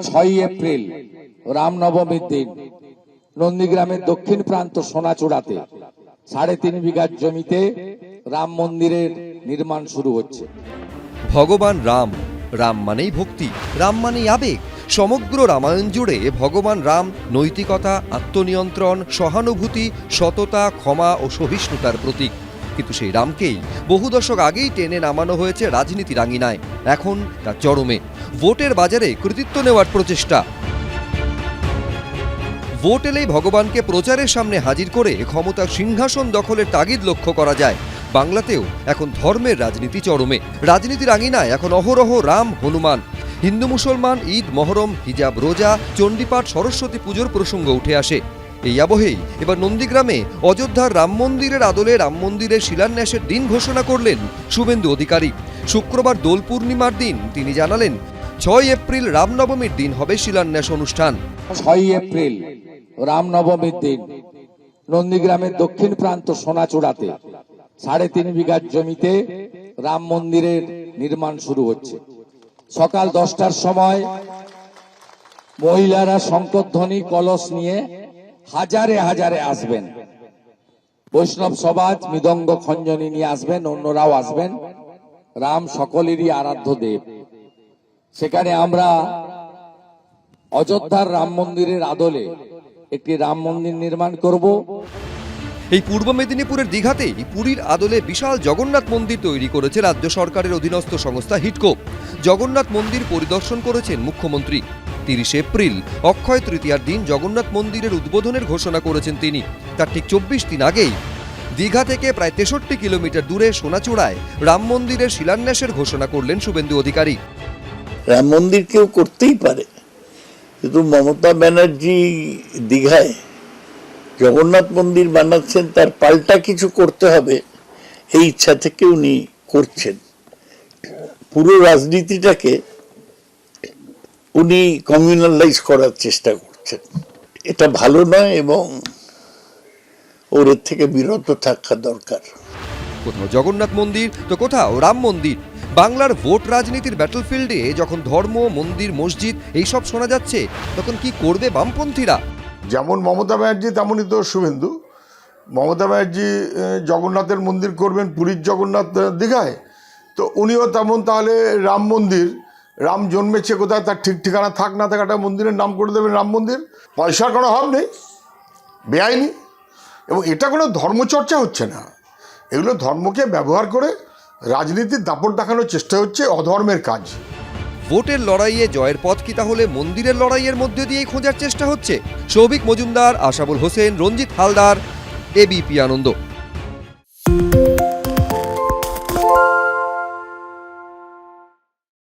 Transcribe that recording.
6ই April রামনবমীর দিন নন্দীগ্রামের দক্ষিণ প্রান্ত সোনাচূড়াতে 3.5 বিঘা জমিতে রাম মন্দিরের নির্মাণ শুরু হচ্ছে। ভগবান রাম, রাম মানেই ভক্তি, রাম মানেই আবেগ। সমগ্র রামায়ণ জুড়ে ভগবান রাম নৈতিকতা, আত্মনিয়ন্ত্রণ, সহানুভূতি, সততা, ক্ষমা ও সহিষ্ণুতার প্রতীক। কিন্তু সেই রামকেই বহু দশক আগেই টেনে নামানো হয়েছে রাজনীতির আঙিনায়। এখন তার চরমে ভোটের বাজারে কৃতিত্ব নেওয়ার প্রচেষ্টা। ভোট এলেই ভগবানকে প্রচারের সামনে হাজির করে ক্ষমতার সিংহাসন দখলের তাগিদ লক্ষ্য করা যায়। বাংলাতেও এখন ধর্মের রাজনীতি চরমে। রাজনীতির আঙিনায় এখন অহরহ রাম, হনুমান। হিন্দু মুসলমান, ঈদ, মহরম, হিজাব, রোজা, চণ্ডীপাঠ, সরস্বতী পুজোর প্রসঙ্গ উঠে আসে। এই আবহেই এবার নন্দীগ্রামে অযোধ্যার রাম মন্দিরের আদলে রাম মন্দিরের শিলান্যাসের দিন ঘোষণা করলেন শুভেন্দু অধিকারী। শুক্রবার দোল পূর্ণিমার দিন তিনি জানালেন, 6 এপ্রিল রামনবমীর দিন হবে শিলান্যাস অনুষ্ঠান। 6ই এপ্রিল রামনবমীর দিন নন্দীগ্রামের দক্ষিণ প্রান্ত সোনাচূড়াতে 3.5 বিঘা জমিতে রাম মন্দিরের নির্মাণ শুরু হচ্ছে। সকাল 10টার সময় মহিলারা শঙ্খধ্বনি, কলস নিয়ে হাজারে হাজারে আসবেন। বৈষ্ণব সমাজ মৃদঙ্গ, খঞ্জনি নিয়ে আসবেন, অন্যরাও আসবেন। রাম সকলেরই আরাধ্য দেব। সেখানে আমরা অযোধ্যার রাম মন্দিরের আদলে একটি রাম মন্দির নির্মাণ করব। এই পূর্ব মেদিনীপুরের দীঘাতেই পুরীর আদলে বিশাল জগন্নাথ মন্দির তৈরি করেছে রাজ্য সরকারের অধীনস্থ সংস্থা হিডকো। জগন্নাথ মন্দির পরিদর্শন করেছেন মুখ্যমন্ত্রী। 30 এপ্রিল অক্ষয় তৃতীয়ার দিন জগন্নাথ মন্দিরের উদ্বোধনের ঘোষণা করেছেন তিনি। তার ঠিক 24 দিন আগেই দীঘা থেকে প্রায় 63 কিলোমিটার দূরে সোনাচূড়ায় রাম মন্দিরের শিলান্যাসের ঘোষণা করলেন শুভেন্দু অধিকারী। রাম মন্দির কেউ করতেই পারে, কিন্তু মমতা ব্যানার্জি দীঘায় জগন্নাথ মন্দির বানাচ্ছেন, তার পাল্টা কিছু করতে হবে এই ইচ্ছা থেকে উনি করছেন। পুরো রাজনীতিটাকে উনি কমিউনালাইজ করার চেষ্টা করছেন। এটা ভালো নয় এবং ওর থেকে বিরত থাকা দরকার। কোথাও জগন্নাথ মন্দির তো কোথাও রাম মন্দির। বাংলার ভোট রাজনীতির ব্যাটলফিল্ডে যখন ধর্ম, মন্দির, মসজিদ এইসব শোনা যাচ্ছে, তখন কি করবে বামপন্থীরা? যেমন মমতা ব্যানার্জি তেমনই তো শুভেন্দু। মমতা ব্যানার্জি জগন্নাথের মন্দির করবেন, পুরীর জগন্নাথ দীঘায়, তো উনিও তেমন তাহলে রাম মন্দির, রাম জন্মেছে কোথায় তার ঠিক ঠিকানা থাক না থাক, একটা মন্দিরের নাম করে দেবেন রাম মন্দির। পয়সার কোনো অভাব নেই, বেআইনি, এবং এটা কোনো ধর্মচর্চা হচ্ছে না। এগুলো ধর্মকে ব্যবহার করে রাজনীতির দাপট দেখানোর চেষ্টা হচ্ছে, অধর্মের কাজ। ভোটের লড়াইয়ে জয়ের পথ কি তাহলে মন্দিরের লড়াইয়ের মধ্যে দিয়েই খোঁজার চেষ্টা হচ্ছে? সৌভিক মজুমদার, আশাবুল হোসেন, রঞ্জিত হালদার, এবিপি আনন্দ।